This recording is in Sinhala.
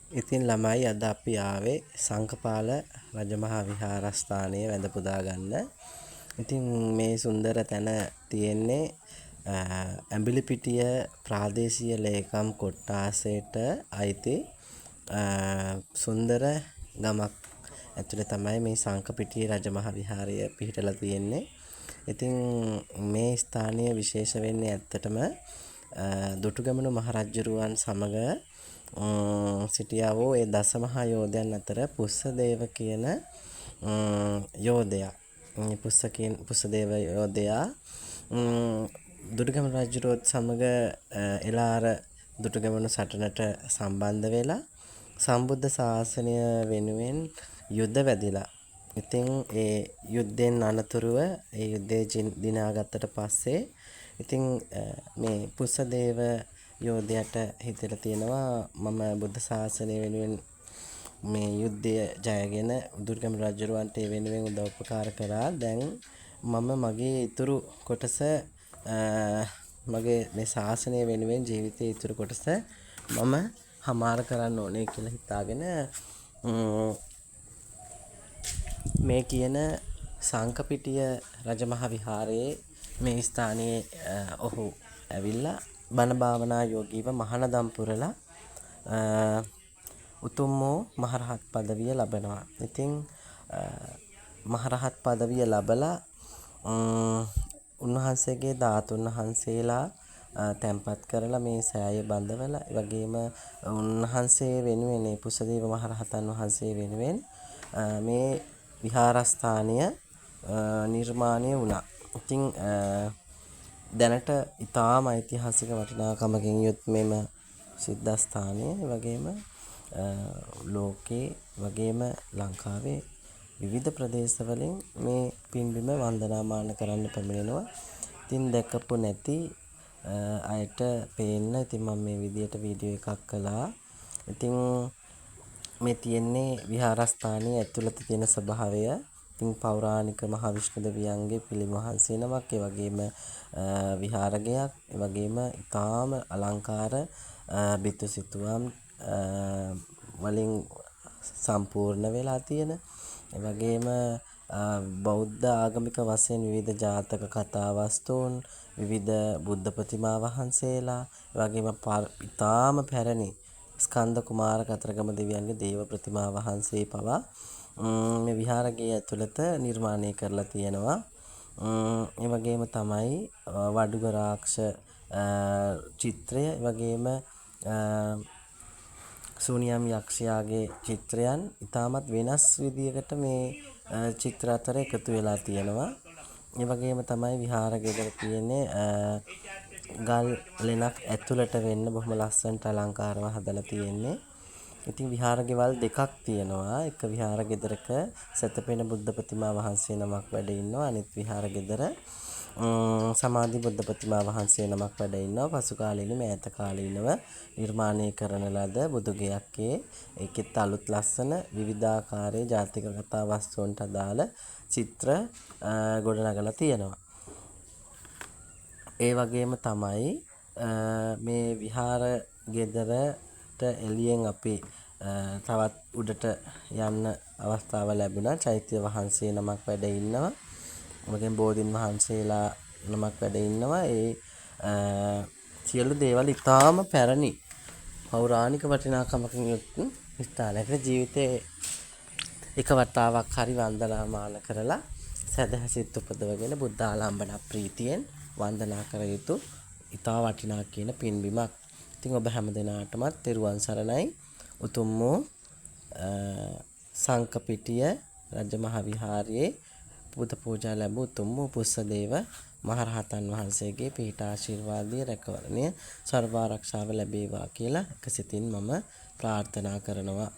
ඉතින් ළමයි අද අපි ආවේ සංකපාල රජමහා විහාරස්ථානයේ වැඳ පුදා ගන්න. ඉතින් මේ සුන්දර තැන තියෙන්නේ ඇඹිලිපිටිය ප්‍රාදේශීය ලේකම් කොට්ටාසයට අයිති සුන්දර ගමක් ඇතුලේ තමයි මේ සංකපිටිය රජමහා විහාරය පිහිටලා තියෙන්නේ. ඉතින් මේ ස්ථානය විශේෂ වෙන්නේ ඇත්තටම දුටුගැමුණු මහරජුරුවන් සමග සිටියා වූ ඒ දසමහා යෝධයන් අතර පුස්සදේව කියන යෝධයා. පුස්සදේව යෝධයා දුටුගැමුණු රජුරුවත් සමග එළාර දුටුගැමුණු සටනට සම්බන්ධ වෙලා සම්බුද්ධ ශාසනය වෙනුවෙන් යුද්ධ වැදිලා. ඉතින් ඒ යුද්ධෙන් අනතුරුව ඒ යුද්ධය දිනාගත්තට පස්සේ ඉතින් මේ පුස්සදේව යෝධයට හිතලා තියෙනවා මම බුද්ධ ශාසනය වෙනුවෙන් මේ යුද්ධය ජයගෙන දුටුගැමුණු රජුරවන්ට ඒ වෙනුවෙන් උදව් උපකාර කරා. දැන් මම මගේ ඉතුරු කොටස මගේ මේ ශාසනය වෙනුවෙන් ජීවිතයේ ඉතුරු කොටස මම හමාර කරන්න ඕනේ කියලා හිතාගෙන මේ කියන සංකපිටිය රජමහා විහාරයේ මේ ස්ථානයේ ඔහු ඇවිල්ලා බණ භාවනා යෝගීව මහානදම් පුරලා උතුම් වූ මහරහත් පදවිය ලබනවා. ඉතින් මහරහත් පදවිය ලබලා උන්වහන්සේගේ ධාතුන් වහන්සේලා තැන්පත් කරලා මේ සෑය බඳවලා ඒ වගේම උන්වහන්සේ වෙනුවෙන් පුස්සදේව මහරහතන් වහන්සේ වෙනුවෙන් මේ විහාරස්ථානය නිර්මාණය වුණා. ඉතින් දැනට ඉතාම ඓතිහාසික වටිනාකමකින් යුත් මෙම සිද්ධාස්ථානය වගේම ලෝකේ වගේම ලංකාවේ විවිධ ප්‍රදේශවලින් මේ පින්බිම වන්දනාමාන කරන්න පැමිණෙනවා. ඉතින් දැකපු නැති අයට පේන්න ඉතින් මම මේ විදියට වීඩියෝ එකක් කළා. ඉතින් මේ තියෙන්නේ විහාරස්ථානයේ ඇතුළත තියෙන ස්වභාවය. ඉතින් පෞරාණික මහා විෂ්ණු දෙවියන්ගේ පිළිම වහන්සේ නමක්, ඒ වගේම විහාරගයක්, ඒ වගේම ඊටාම අලංකාර බිතු සිතුවම් වලින් සම්පූර්ණ වෙලා තියෙන, ඒ වගේම බෞද්ධ ආගමික වශයෙන් විවිධ ජාතක කතා වස්තුන්, විවිධ බුද්ධ ප්‍රතිමා වහන්සේලා, ඒ වගේම ඊටාම පැරණි ස්කන්ධ කුමාර කතරගම දෙවියන්ගේ දේව ප්‍රතිමා වහන්සේ පවා මේ විහාරයේ ඇතුළත නිර්මාණය කරලා තියෙනවා. ඒ වගේම තමයි වඩුග රාක්ෂ චිත්‍රය, ඒ වගේම සූනියම් යක්ෂයාගේ චිත්‍රයන් ඉතාමත් වෙනස් විදියකට මේ චිත්‍ර අතර එකතු වෙලා තියෙනවා. ඒ වගේම තමයි විහාර ගෙදර තියෙන්නේ ගල් ලෙනක් ඇතුළට වෙන්න බොහොම ලස්සනට අලංකාරව හදලා තියෙන්නේ. ඉතින් විහාර ගෙවල් දෙකක් තියෙනවා. එක විහාර ගෙදරක සතපෙන බුද්ධ ප්‍රතිමා වහන්සේ නමක් වැඩ ඉන්නවා. අනිත් විහාර ගෙදර සමාධි බුද්ධ ප්‍රතිමා වහන්සේ නමක් වැඩ ඉන්නවා. පසු කාලීන මෑත කාලීනව නිර්මාණය කරන ලද බුදු ගෙයක්. ඒකෙත් අලුත් ලස්සන විවිධාකාරයේ ජාතික කතා වස්තුන්ට අදාළ චිත්‍ර ගොඩනගලා තියෙනවා. ඒ වගේම තමයි මේ විහාර ගෙදරට එළියෙන් අපි තවත් උඩට යන්න අවස්ථාව ලැබුණා. චෛත්‍ය වහන්සේ නමක් වැඩ ඉන්නවා. මොකෙන් බෝධින් වහන්සේලා නමක් වැඩ ඉන්නවා. ඒ සියලු දේවල් ඉතාම පැරණි පෞරාණික වටිනාකමකින් යුත් ස්ථානයක ජීවිතේ එක වතාවක් හරි වන්දනාමාන කරලා සදහසිත උපදවගෙන බුද්ධ ආලම්බන ප්‍රීතියෙන් වන්දනා කර යුතු ඉතා වටිනා කියන පින්බිමක්. ඉතින් ඔබ හැම දිනාටමත් තෙරුවන් සරණයි. උතුම් වූ සංකපිටිය රජමහා විහාරයේ පුද පූජා ලැබූ උතුම් වූ පුස්සදේව මහරහතන් වහන්සේගේ පීඨ ආශිර්වාදයේ රැකවරණය සර්ව ආරක්ෂාව ලැබේවා කියලා එකසිතින් මම ප්‍රාර්ථනා කරනවා.